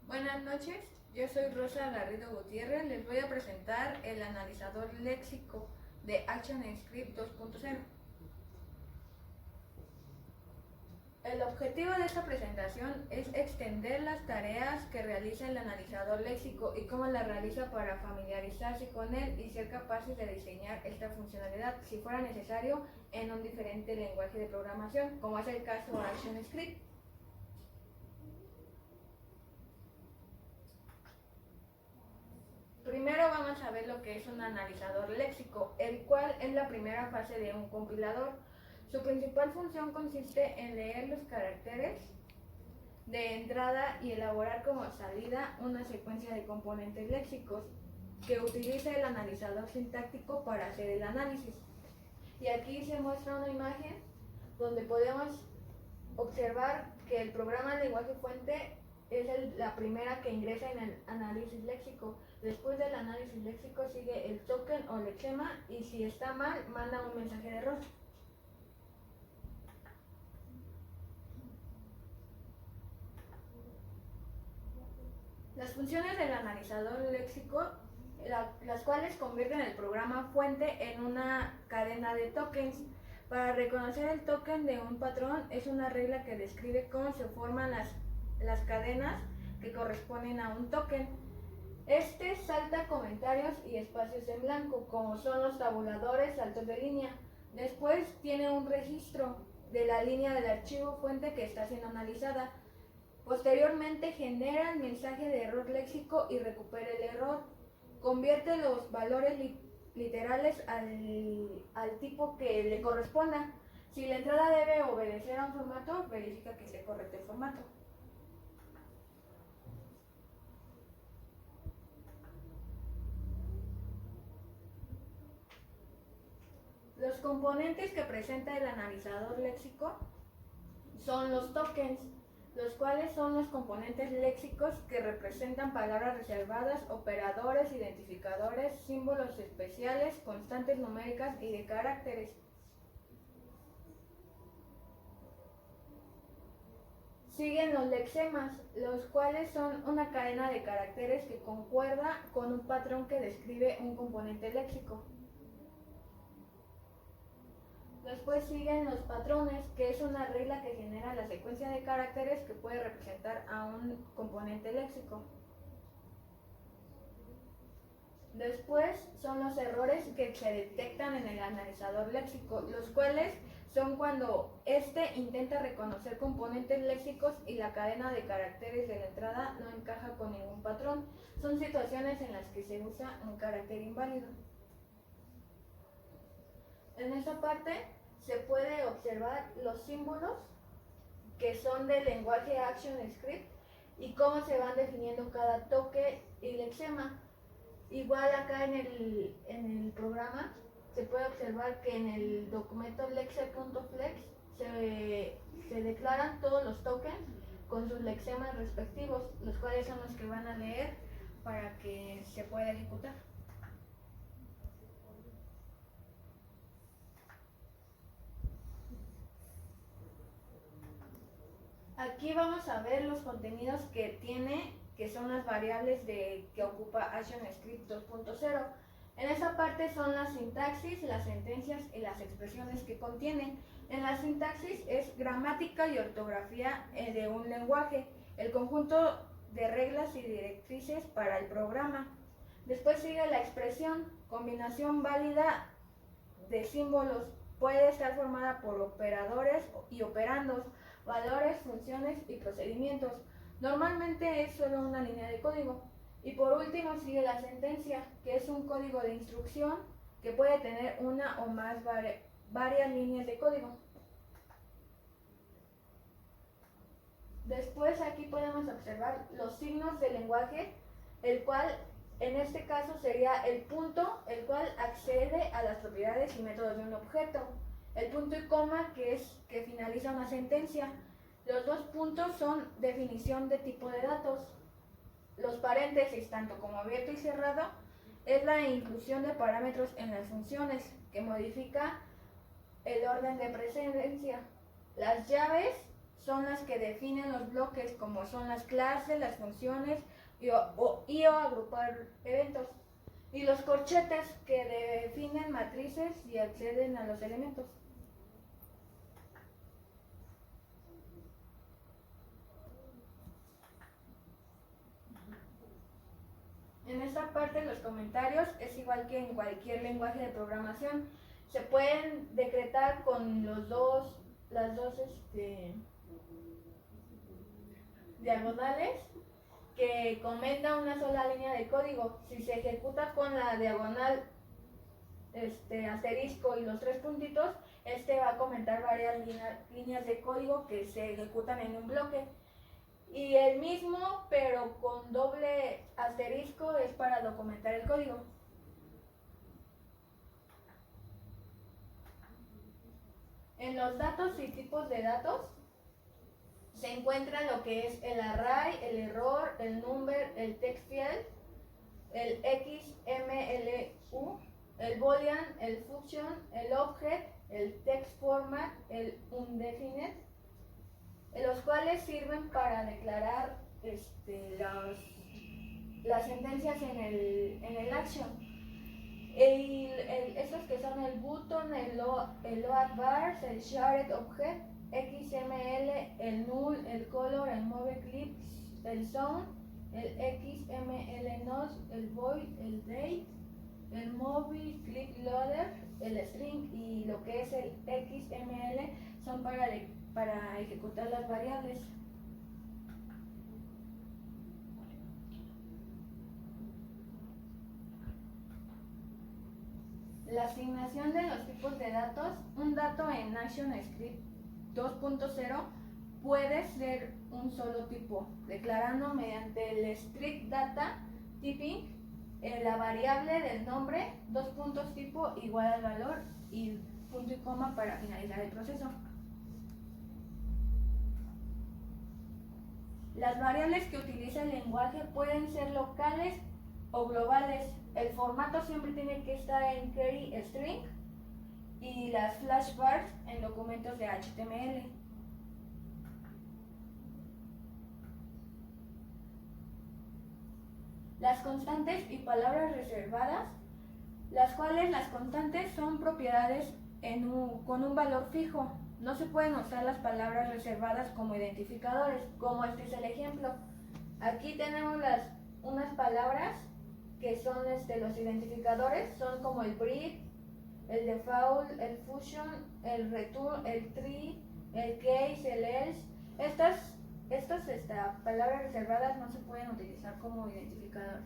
Buenas noches, yo soy Rosa Garrido Gutiérrez. Les voy a presentar el analizador léxico de ActionScript 2.0. El objetivo de esta presentación es extender las tareas que realiza el analizador léxico y cómo las realiza para familiarizarse con él y ser capaces de diseñar esta funcionalidad, si fuera necesario, en un diferente lenguaje de programación, como es el caso de ActionScript. Primero vamos a ver lo que es un analizador léxico, el cual es la primera fase de un compilador. Su principal función consiste en leer los caracteres de entrada y elaborar como salida una secuencia de componentes léxicos que utiliza el analizador sintáctico para hacer el análisis. Y aquí se muestra una imagen donde podemos observar que el programa de lenguaje fuente es la primera que ingresa en el análisis léxico. Después del análisis léxico sigue el token o lexema y si está mal manda un mensaje de error. Las funciones del analizador léxico, las cuales convierten el programa fuente en una cadena de tokens. Para reconocer el token de un patrón es una regla que describe cómo se forman las cadenas que corresponden a un token. Este salta comentarios y espacios en blanco, como son los tabuladores saltos de línea. Después tiene un registro de la línea del archivo fuente que está siendo analizada. Posteriormente genera el mensaje de error léxico y recupera el error. Convierte los valores literales al tipo que le corresponda. Si la entrada debe obedecer a un formato, verifica que esté correcto el formato. Los componentes que presenta el analizador léxico son los tokens, los cuales son los componentes léxicos que representan palabras reservadas, operadores, identificadores, símbolos especiales, constantes numéricas y de caracteres. Siguen los lexemas, los cuales son una cadena de caracteres que concuerda con un patrón que describe un componente léxico. Después siguen los patrones, que es una regla que genera la secuencia de caracteres que puede representar a un componente léxico. Después son los errores que se detectan en el analizador léxico, los cuales son cuando éste intenta reconocer componentes léxicos y la cadena de caracteres de la entrada no encaja con ningún patrón. Son situaciones en las que se usa un carácter inválido. En esta parte se puede observar los símbolos que son del lenguaje ActionScript y cómo se van definiendo cada toque y lexema. Igual acá en el programa se puede observar que en el documento lexe.flex se declaran todos los tokens con sus lexemas respectivos, los cuales son los que van a leer para que se pueda ejecutar. Aquí vamos a ver los contenidos que tiene, que son las variables que ocupa ActionScript 2.0. En esta parte son la sintaxis, las sentencias y las expresiones que contienen. En la sintaxis es gramática y ortografía de un lenguaje, el conjunto de reglas y directrices para el programa. Después sigue la expresión, combinación válida de símbolos. Puede estar formada por operadores y operandos, valores, funciones y procedimientos. Normalmente es solo una línea de código. Y por último sigue la sentencia, que es un código de instrucción que puede tener una o más varias líneas de código. Después aquí podemos observar los signos del lenguaje, el cual en este caso sería el punto, el cual accede a las propiedades y métodos de un objeto. El punto y coma, que finaliza una sentencia. Los dos puntos son definición de tipo de datos. Los paréntesis, tanto como abierto y cerrado, es la inclusión de parámetros en las funciones, que modifica el orden de precedencia. Las llaves son las que definen los bloques, como son las clases, las funciones o agrupar eventos. Y los corchetes, que definen matrices y acceden a los elementos. En esta parte los comentarios es igual que en cualquier lenguaje de programación. Se pueden decretar con las dos diagonales que comenta una sola línea de código. Si se ejecuta con la diagonal asterisco y los 3 puntitos, va a comentar varias líneas de código que se ejecutan en un bloque. Y el mismo, pero con doble asterisco, es para documentar el código. En los datos y tipos de datos se encuentra lo que es el array, el error, el number, el text field, el XMLU, el boolean, el function, el object, el text format, el undefined, los cuales sirven para declarar las sentencias en el action. Estos que son el button, el load bars, el shared object, XML, el null, el color, el move clips, el sound, el XML node, el void, el date, el move clip loader, el string y lo que es el XML son para ejecutar las variables. La asignación de los tipos de datos. Un dato en ActionScript 2.0 puede ser un solo tipo, declarando mediante el strict data typing la variable del nombre, 2 puntos tipo igual al valor y punto y coma para finalizar el proceso. Las variables que utiliza el lenguaje pueden ser locales o globales. El formato siempre tiene que estar en query string y las flashbars en documentos de HTML. Las constantes y palabras reservadas, las cuales las constantes son propiedades con un valor fijo. No se pueden usar las palabras reservadas como identificadores, como este es el ejemplo. Aquí tenemos unas palabras que son los identificadores, son como el breed, el default, el fusion, el return, el tree, el case, el else. Estas palabras reservadas no se pueden utilizar como identificadores.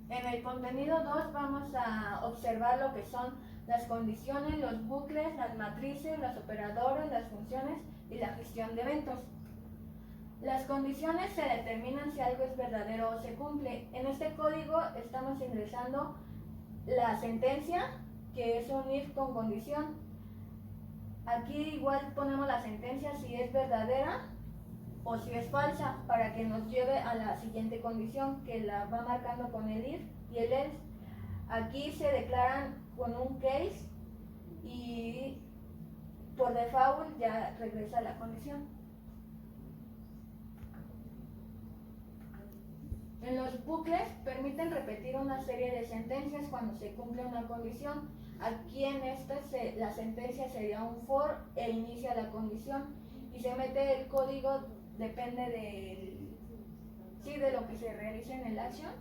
En el contenido 2 vamos a observar lo que son las condiciones, los bucles, las matrices, los operadores, las funciones y la gestión de eventos. Las condiciones se determinan si algo es verdadero o se cumple. En este código estamos ingresando la sentencia, que es un if con condición. Aquí igual ponemos la sentencia si es verdadera o si es falsa, para que nos lleve a la siguiente condición, que la va marcando con el if y el else. Aquí se declaran con un case y por default ya regresa la condición. En los bucles permiten repetir una serie de sentencias cuando se cumple una condición. Aquí en la sentencia sería un for e inicia la condición y se mete el código, depende de lo que se realice en el action,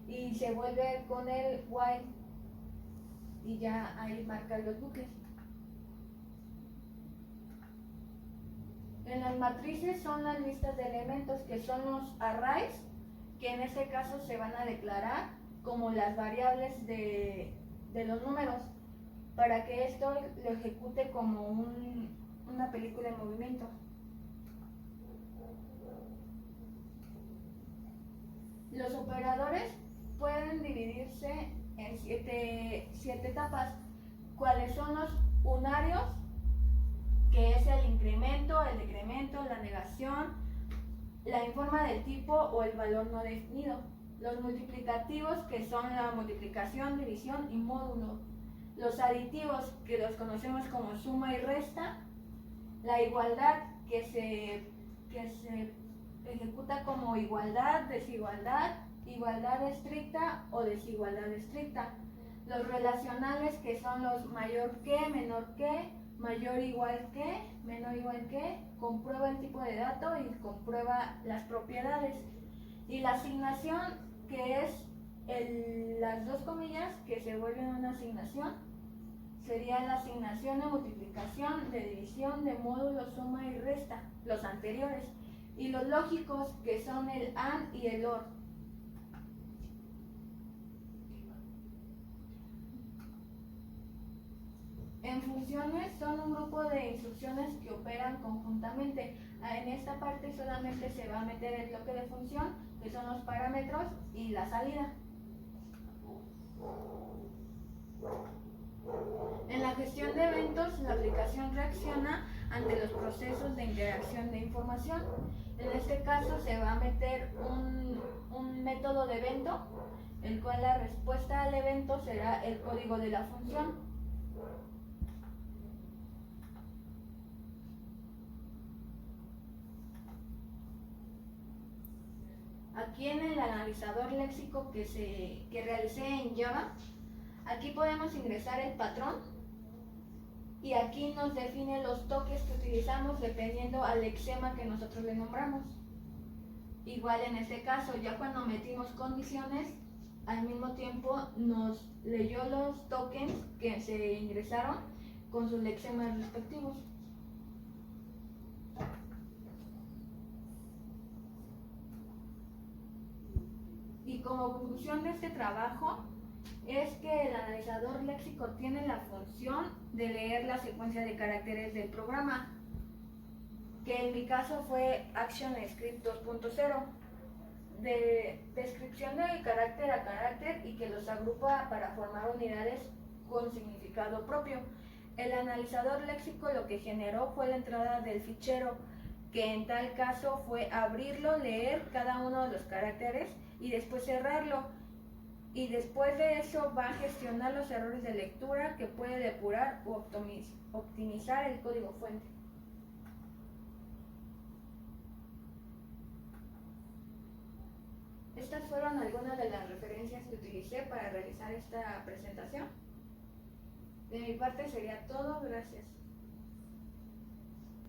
y se vuelve con el while y ya ahí marca los bucles. En las matrices son las listas de elementos, que son los arrays, que en este caso se van a declarar como las variables de los números, para que esto lo ejecute como una película en movimiento. Los operadores pueden dividirse en siete etapas, cuáles son los unarios, que es el incremento, el decremento, la negación, la informa del tipo o el valor no definido. Los multiplicativos, que son la multiplicación, división y módulo. Los aditivos, que los conocemos como suma y resta. La igualdad, que se ejecuta como igualdad, desigualdad, igualdad estricta o desigualdad estricta. Los relacionales, que son los mayor que, menor que, mayor igual que, menor igual que, comprueba el tipo de dato y comprueba las propiedades. Y la asignación, que es las dos comillas que se vuelven una asignación, sería la asignación de multiplicación, de división, de módulo, suma y resta, los anteriores. Y los lógicos, que son el AND y el OR. En funciones son un grupo de instrucciones que operan conjuntamente. En esta parte solamente se va a meter el bloque de función, que son los parámetros y la salida. En la gestión de eventos, la aplicación reacciona ante los procesos de interacción de información. En este caso se va a meter un método de evento, el cual la respuesta al evento será el código de la función. Aquí en el analizador léxico que realicé en Java, aquí podemos ingresar el patrón y aquí nos define los toques que utilizamos dependiendo al lexema que nosotros le nombramos. Igual en este caso, ya cuando metimos condiciones, al mismo tiempo nos leyó los tokens que se ingresaron con sus lexemas respectivos. Y como conclusión de este trabajo es que el analizador léxico tiene la función de leer la secuencia de caracteres del programa, que en mi caso fue ActionScript 2.0, de descripción de carácter a carácter y que los agrupa para formar unidades con significado propio. El analizador léxico lo que generó fue la entrada del fichero, que en tal caso fue abrirlo, leer cada uno de los caracteres y después cerrarlo. Y después de eso va a gestionar los errores de lectura que puede depurar o optimizar el código fuente. Estas fueron algunas de las referencias que utilicé para realizar esta presentación. De mi parte sería todo, gracias.